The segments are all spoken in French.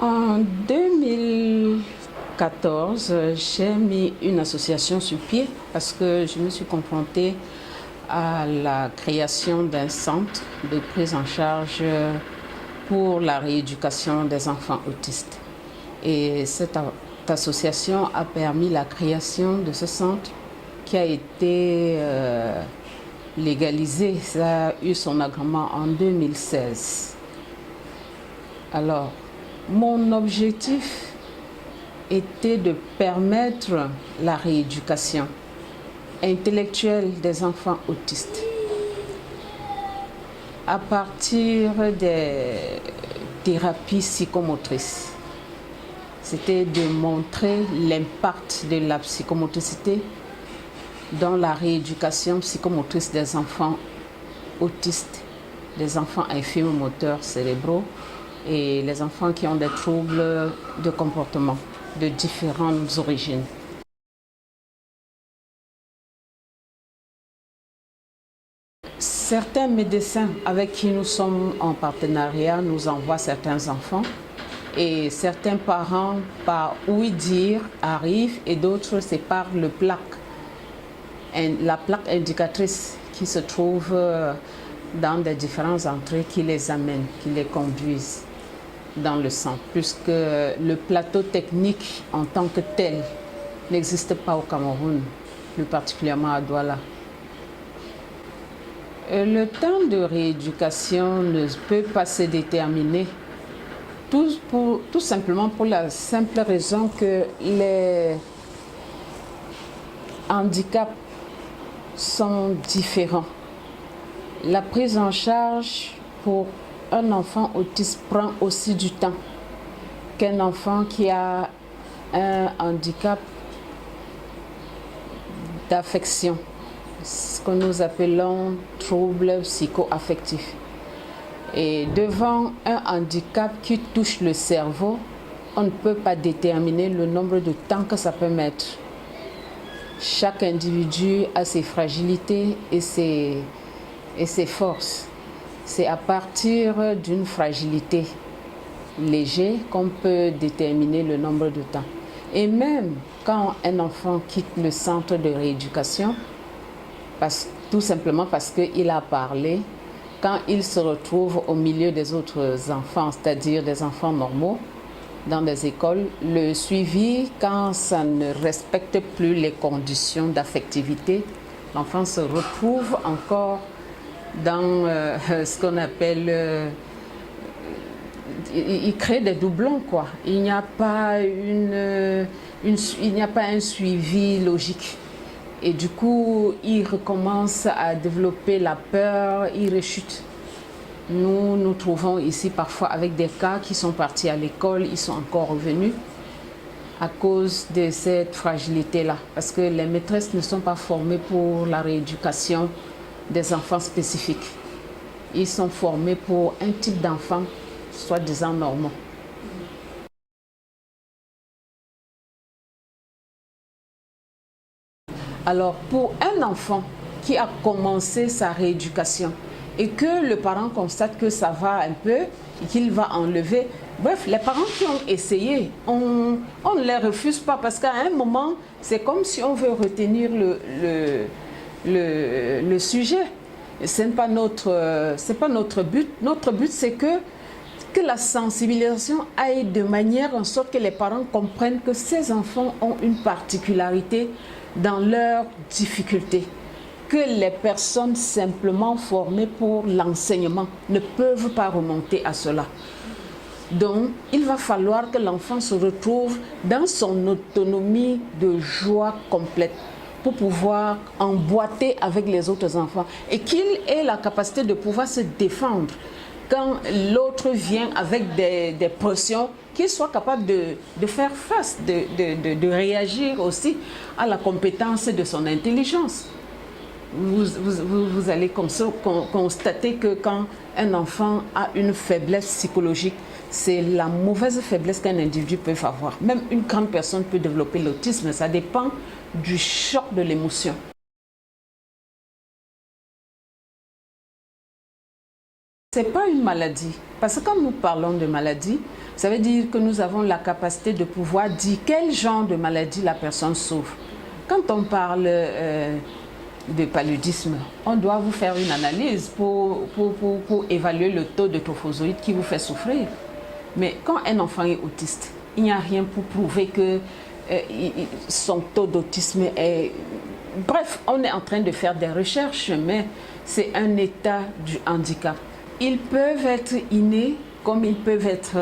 En 2014, j'ai mis une association sur pied parce que je me suis confrontée à la création d'un centre de prise en charge pour la rééducation des enfants autistes. Et cette association a permis la création de ce centre qui a été légalisé. Ça a eu son agrément en 2016. Alors, mon objectif était de permettre la rééducation intellectuelle des enfants autistes à partir des thérapies psychomotrices. C'était de montrer l'impact de la psychomotricité dans la rééducation psychomotrice des enfants autistes, des enfants infirmes moteurs cérébraux et les enfants qui ont des troubles de comportement de différentes origines. Certains médecins avec qui nous sommes en partenariat nous envoient certains enfants et certains parents, par ouï dire, arrivent et d'autres c'est par la plaque indicatrice qui se trouve dans des différentes entrées qui les amènent, qui les conduisent dans le centre, puisque le plateau technique en tant que tel n'existe pas au Cameroun, plus particulièrement à Douala. Le temps de rééducation ne peut pas se déterminer, tout simplement pour la simple raison que les handicaps sont différents. La prise en charge pour un enfant autiste prend aussi du temps qu'un enfant qui a un handicap d'affection, ce que nous appelons trouble psycho-affectif. Et devant un handicap qui touche le cerveau, on ne peut pas déterminer le nombre de temps que ça peut mettre. Chaque individu a ses fragilités et ses forces. C'est à partir d'une fragilité légère qu'on peut déterminer le nombre de temps. Et même quand un enfant quitte le centre de rééducation, tout simplement parce qu'il a parlé, quand il se retrouve au milieu des autres enfants, c'est-à-dire des enfants normaux, dans des écoles, le suivi, quand ça ne respecte plus les conditions d'affectivité, l'enfant se retrouve encore dans ce qu'on appelle... il crée des doublons, quoi. Il n'y a pas un suivi logique. Et du coup, il recommence à développer la peur, il rechute. Nous nous trouvons ici parfois avec des cas qui sont partis à l'école, ils sont encore revenus à cause de cette fragilité-là. Parce que les maîtresses ne sont pas formées pour la rééducation des enfants spécifiques. Ils sont formés pour un type d'enfants, soi-disant normaux. Alors, pour un enfant qui a commencé sa rééducation et que le parent constate que ça va un peu et qu'il va enlever, bref, les parents qui ont essayé, on ne les refuse pas parce qu'à un moment, c'est comme si on veut retenir le sujet. Ce n'est pas notre but. Notre but, c'est que la sensibilisation aille de manière en sorte que les parents comprennent que ces enfants ont une particularité dans leurs difficultés, que les personnes simplement formées pour l'enseignement ne peuvent pas remonter à cela. Donc, il va falloir que l'enfant se retrouve dans son autonomie de joie complète pour pouvoir emboîter avec les autres enfants et qu'il ait la capacité de pouvoir se défendre quand l'autre vient avec des pressions, qu'il soit capable de faire face, de réagir aussi à la compétence de son intelligence. Vous allez constater que quand un enfant a une faiblesse psychologique, c'est la mauvaise faiblesse qu'un individu peut avoir. Même une grande personne peut développer l'autisme, ça dépend du choc de l'émotion. Ce n'est pas une maladie. Parce que quand nous parlons de maladie, Ça veut dire que nous avons la capacité de pouvoir dire quel genre de maladie la personne souffre. Quand on parle de paludisme, on doit vous faire une analyse pour évaluer le taux de trophozoïde qui vous fait souffrir. Mais quand un enfant est autiste, il n'y a rien pour prouver que son taux d'autisme est... Bref, on est en train de faire des recherches, mais c'est un état du handicap. Ils peuvent être innés comme ils peuvent être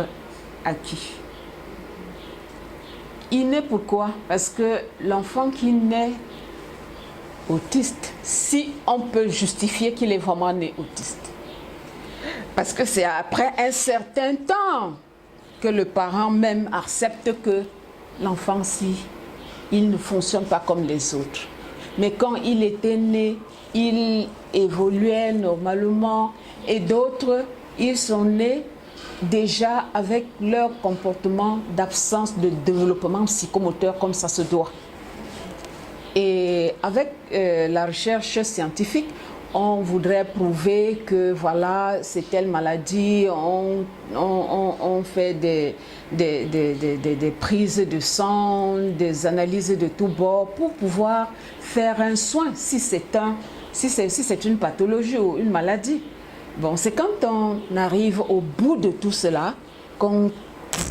acquis. Inné pourquoi? Parce que l'enfant qui naît autiste, si on peut justifier qu'il est vraiment né autiste, parce que c'est après un certain temps que le parent même accepte que l'enfant, si il ne fonctionne pas comme les autres. Mais quand il était né, il évoluait normalement et d'autres, ils sont nés déjà avec leur comportement d'absence de développement psychomoteur comme ça se doit. Et avec la recherche scientifique, on voudrait prouver que voilà, c'est telle maladie, on fait des prises de sang, des analyses de tous bords pour pouvoir faire un soin si c'est une pathologie ou une maladie. Bon, c'est quand on arrive au bout de tout cela qu'on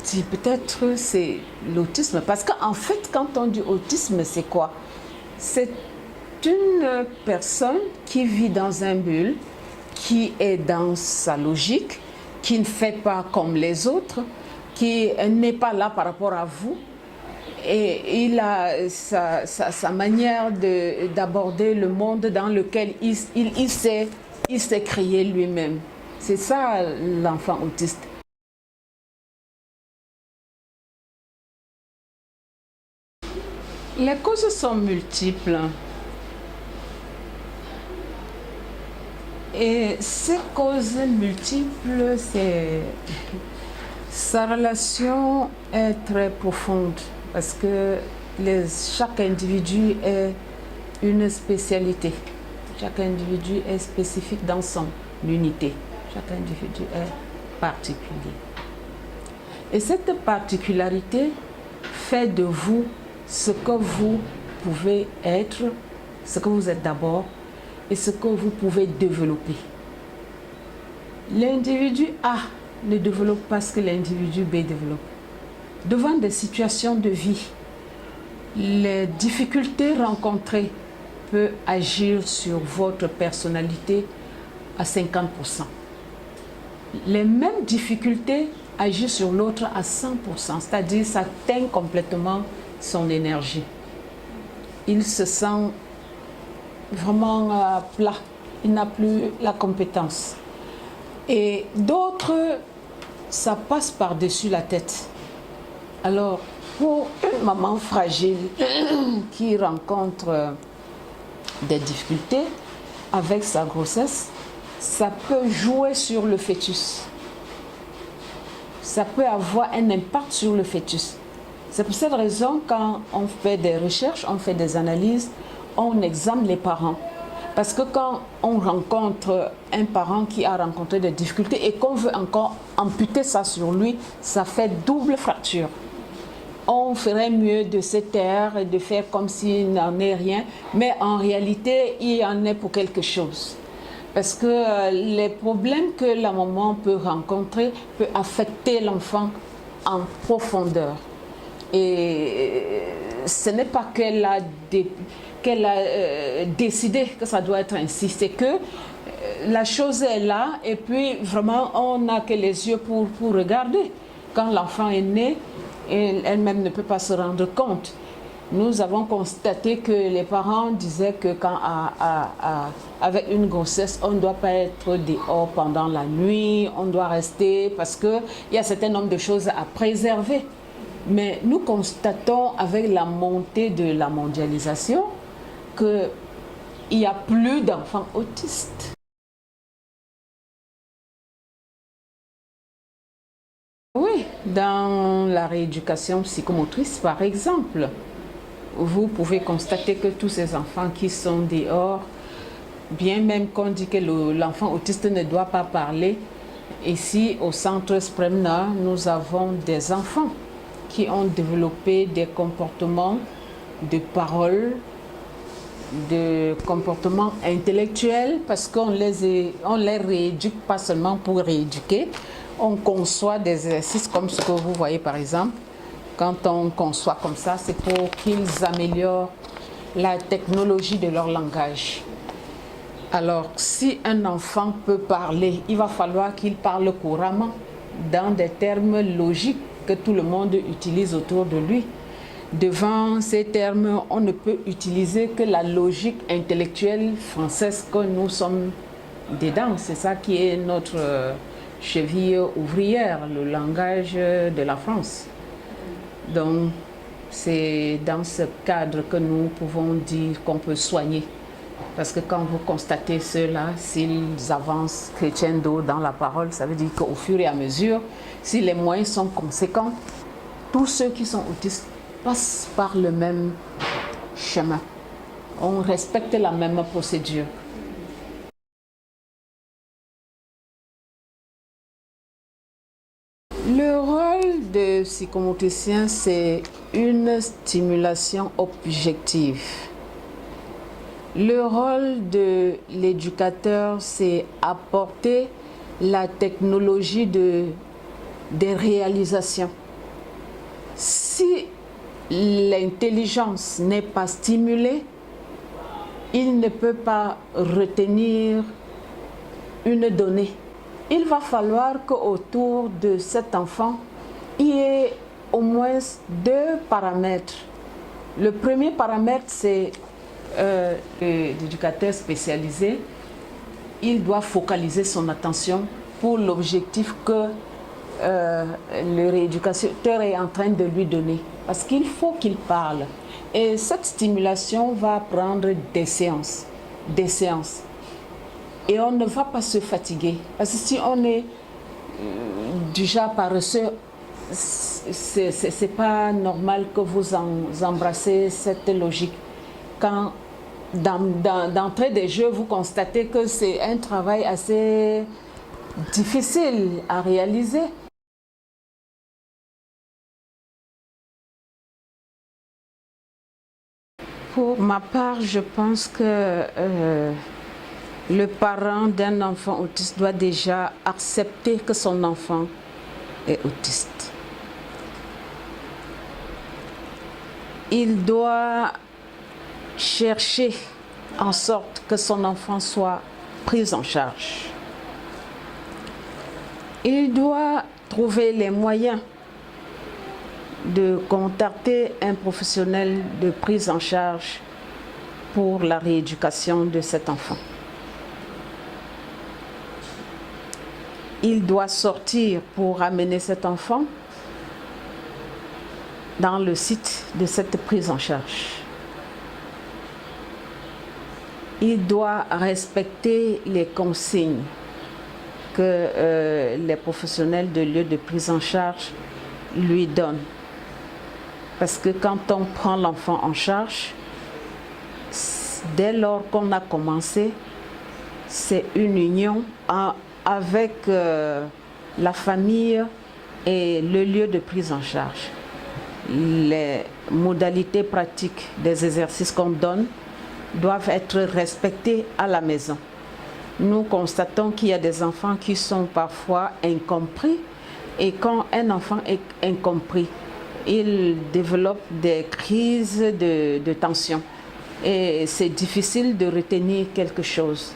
dit peut-être c'est l'autisme. Parce qu'en fait, quand on dit autisme, c'est quoi? C'est une personne qui vit dans un bulle, qui est dans sa logique, qui ne fait pas comme les autres, qui n'est pas là par rapport à vous. Et il a sa manière d'aborder le monde dans lequel il s'est créé lui-même. C'est ça l'enfant autiste. Les causes sont multiples. Et ces causes multiples, sa relation est très profonde parce que chaque individu est une spécialité. Chaque individu est spécifique dans son unité. Chaque individu est particulier. Et cette particularité fait de vous ce que vous pouvez être, ce que vous êtes d'abord, et ce que vous pouvez développer. L'individu A ne développe pas ce que l'individu B développe. Devant des situations de vie, les difficultés rencontrées peuvent agir sur votre personnalité à 50%. Les mêmes difficultés agissent sur l'autre à 100%, c'est-à-dire ça teint complètement son énergie. Il se sent vraiment plat, il n'a plus la compétence. Et d'autres, ça passe par-dessus la tête. Alors, pour une maman fragile qui rencontre des difficultés avec sa grossesse, ça peut jouer sur le fœtus. Ça peut avoir un impact sur le fœtus. C'est pour cette raison, quand on fait des recherches, on fait des analyses, on examine les parents. Parce que quand on rencontre un parent qui a rencontré des difficultés et qu'on veut encore amputer ça sur lui, ça fait double fracture. On ferait mieux de se taire et de faire comme s'il n'en est rien, mais en réalité, il en est pour quelque chose. Parce que les problèmes que la maman peut rencontrer peuvent affecter l'enfant en profondeur. Et ce n'est pas qu'elle a décidé que ça doit être ainsi, c'est que la chose est là et puis vraiment on n'a que les yeux pour regarder. Quand l'enfant est né, elle-même ne peut pas se rendre compte. Nous avons constaté que les parents disaient que quand avec une grossesse, on ne doit pas être dehors pendant la nuit, on doit rester parce qu'il y a un certain nombre de choses à préserver. Mais nous constatons avec la montée de la mondialisation qu'il n'y a plus d'enfants autistes. Oui, dans la rééducation psychomotrice, par exemple, vous pouvez constater que tous ces enfants qui sont dehors, bien même qu'on dit que l'enfant autiste ne doit pas parler, Ici, au centre Spremna, nous avons des enfants qui ont développé des comportements de parole, de comportements intellectuels, parce qu'on les rééduque pas seulement pour rééduquer, on conçoit des exercices comme ce que vous voyez par exemple. Quand on conçoit comme ça, c'est pour qu'ils améliorent la technologie de leur langage. Alors, si un enfant peut parler, il va falloir qu'il parle couramment, dans des termes logiques que tout le monde utilise autour de lui. Devant ces termes, on ne peut utiliser que la logique intellectuelle française que nous sommes dedans. C'est ça qui est notre cheville ouvrière, le langage de la France. Donc, c'est dans ce cadre que nous pouvons dire qu'on peut soigner. Parce que quand vous constatez ceux-là, s'ils avancent crescendo dans la parole, ça veut dire qu'au fur et à mesure, si les moyens sont conséquents, tous ceux qui sont autistes passent par le même chemin. On respecte la même procédure. Le rôle de psychomotricien, c'est une stimulation objective. Le rôle de l'éducateur, c'est apporter la technologie des réalisations. Si l'intelligence n'est pas stimulée, il ne peut pas retenir une donnée. Il va falloir qu'autour de cet enfant, il y ait au moins deux paramètres. Le premier paramètre, c'est l'éducateur spécialisé. Il doit focaliser son attention pour l'objectif que le rééducateur est en train de lui donner. Parce qu'il faut qu'il parle. Et cette stimulation va prendre des séances. Et on ne va pas se fatiguer. Parce que si on est déjà paresseux, c'est pas normal que vous embrassez cette logique. Quand d'entrée des jeux, vous constatez que c'est un travail assez difficile à réaliser. Pour ma part, je pense que le parent d'un enfant autiste doit déjà accepter que son enfant est autiste. Il doit chercher en sorte que son enfant soit pris en charge. Il doit trouver les moyens de contacter un professionnel de prise en charge pour la rééducation de cet enfant. Il doit sortir pour amener cet enfant dans le site de cette prise en charge. Il doit respecter les consignes que les professionnels de lieu de prise en charge lui donnent. Parce que quand on prend l'enfant en charge, dès lors qu'on a commencé, c'est une union avec la famille et le lieu de prise en charge. Les modalités pratiques des exercices qu'on donne doivent être respectées à la maison. Nous constatons qu'il y a des enfants qui sont parfois incompris, et quand un enfant est incompris, il développe des crises de tension et c'est difficile de retenir quelque chose.